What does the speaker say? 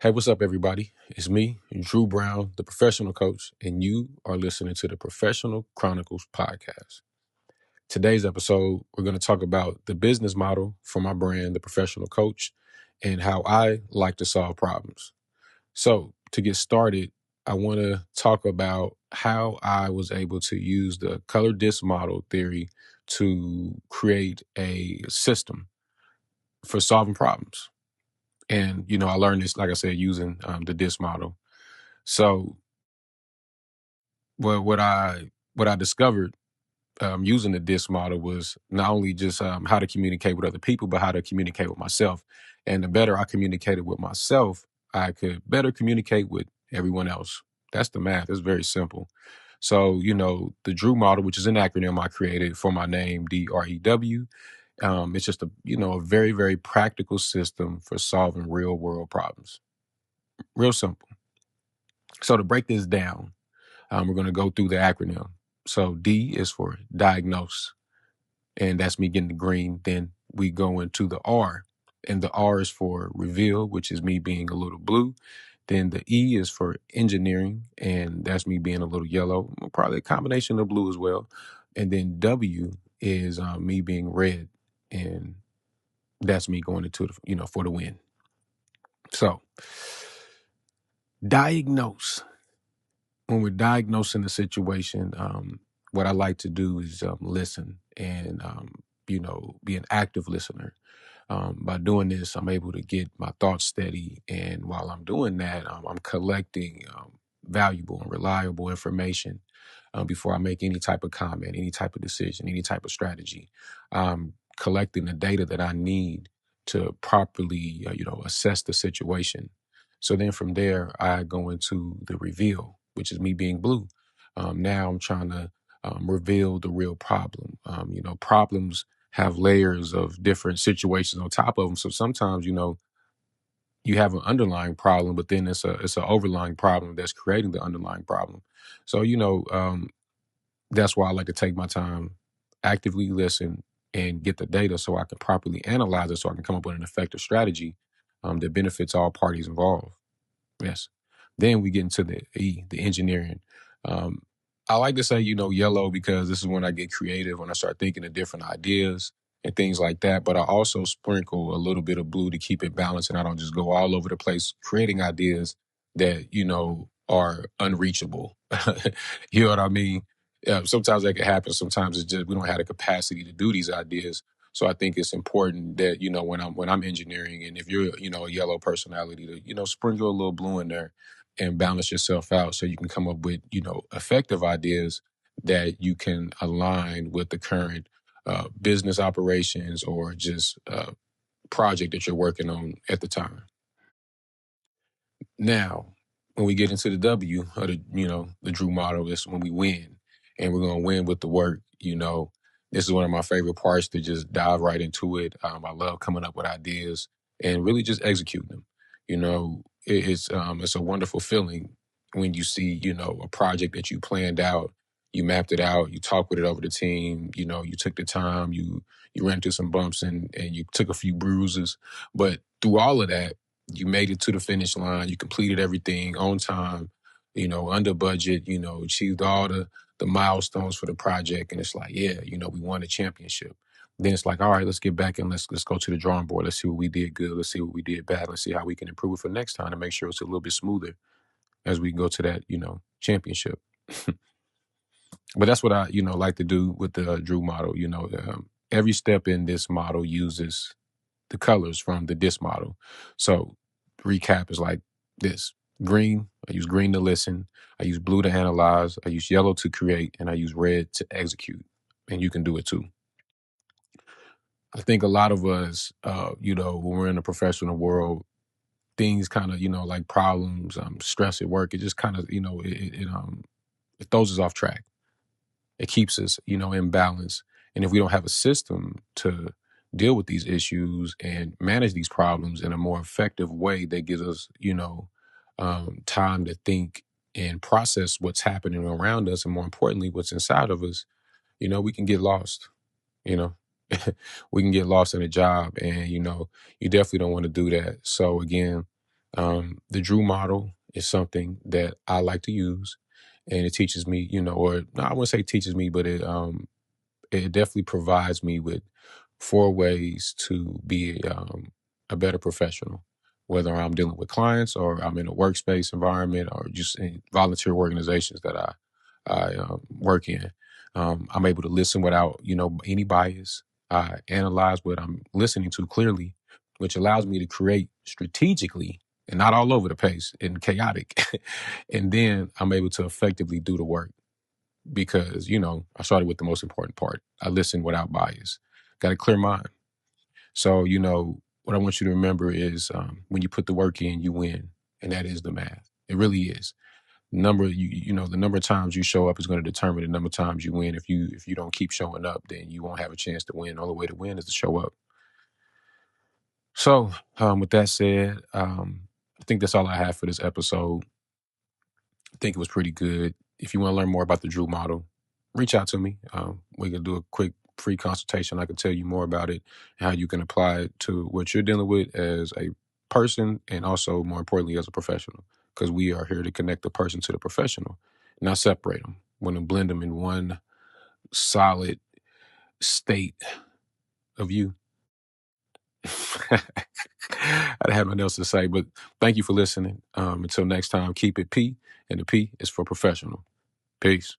Hey, what's up, everybody? It's me, Drew Brown, the professional coach, and you are listening to the Professional Chronicles podcast. Today's episode, we're going to talk about the business model for my brand, The Professional Coach, and how I like to solve problems. So, to get started, I want to talk about how I was able to use the color disc model theory to create a system for solving problems. And, I learned this, like I said, using the disc model. So what I discovered using the DISC model was not only just how to communicate with other people, but how to communicate with myself. And the better I communicated with myself, I could better communicate with everyone else. That's the math. It's very simple. So, the DREW model, which is an acronym I created for my name, D.R.E.W. It's just a very, very practical system for solving real world problems. Real simple. So to break this down, we're going to go through the acronym. So D is for diagnose, and that's me getting the green. Then we go into the R, and the R is for reveal, which is me being a little blue. Then the E is for engineering, and that's me being a little yellow, probably a combination of blue as well. And then W is me being red, and that's me going into for the win. So diagnose. When we're diagnosing the situation, what I like to do is listen and, be an active listener. By doing this, I'm able to get my thoughts steady. And while I'm doing that, I'm collecting valuable and reliable information before I make any type of comment, any type of decision, any type of strategy. I'm collecting the data that I need to properly, assess the situation. So then from there, I go into the reveal, which is me being blue. Now I'm trying to reveal the real problem. Problems have layers of different situations on top of them. So sometimes, you have an underlying problem, but then it's an overlying problem that's creating the underlying problem. So, that's why I like to take my time, actively listen, and get the data so I can properly analyze it so I can come up with an effective strategy that benefits all parties involved. Yes. Then we get into the E, the engineering. Um, I like to say, yellow because this is when I get creative, when I start thinking of different ideas and things like that. But I also sprinkle a little bit of blue to keep it balanced and I don't just go all over the place creating ideas that, are unreachable. You know what I mean? Sometimes that can happen. Sometimes it's just we don't have the capacity to do these ideas. So I think it's important that, when I'm engineering and if you're, a yellow personality to, sprinkle a little blue in there and balance yourself out so you can come up with, effective ideas that you can align with the current business operations or just project that you're working on at the time. Now, when we get into the W or the Drew model, is when we win and we're going to win with the work. This is one of my favorite parts to just dive right into it. I love coming up with ideas and really just executing them. It's a wonderful feeling when you see, a project that you planned out, you mapped it out, you talked with it over the team, you took the time, you ran through some bumps and you took a few bruises. But through all of that, you made it to the finish line. You completed everything on time, under budget, achieved all the milestones for the project. And it's like, yeah, we won a championship. Then it's like, all right, let's get back and let's go to the drawing board. Let's see what we did good. Let's see what we did bad. Let's see how we can improve it for next time to make sure it's a little bit smoother as we go to that, championship. But that's what I, like to do with the Drew model. Every step in this model uses the colors from the DISC model. So recap is like this. Green, I use green to listen. I use blue to analyze. I use yellow to create. And I use red to execute. And you can do it too. I think a lot of us, when we're in the professional world, things kind of, like problems, stress at work, it just kind of, it throws us off track. It keeps us, in balance. And if we don't have a system to deal with these issues and manage these problems in a more effective way that gives us, time to think and process what's happening around us, and more importantly, what's inside of us, we can get lost, you know. We can get lost in a job and, you definitely don't want to do that. So again, The Drew model is something that I like to use, and it teaches me, or no, I wouldn't say teaches me, but it definitely provides me with 4 ways to be a better professional, whether I'm dealing with clients or I'm in a workspace environment or just in volunteer organizations that I work in. I'm able to listen without, any bias. I analyze what I'm listening to clearly, which allows me to create strategically and not all over the place and chaotic. And then I'm able to effectively do the work because, I started with the most important part. I listen without bias. Got a clear mind. So, what I want you to remember is when you put the work in, you win. And that is the math. It really is. The number of times you show up is going to determine the number of times you win. If you don't keep showing up, then you won't have a chance to win. The only way to win is to show up. So, with that said, I think that's all I have for this episode. I think it was pretty good. If you want to learn more about the Drew model, reach out to me. We can do a quick free consultation. I can tell you more about it and how you can apply it to what you're dealing with as a person and also, more importantly, as a professional. Because we are here to connect the person to the professional, not separate them. We want to blend them in one solid state of you. I have nothing else to say, but thank you for listening. Until next time, keep it P, and the P is for professional. Peace.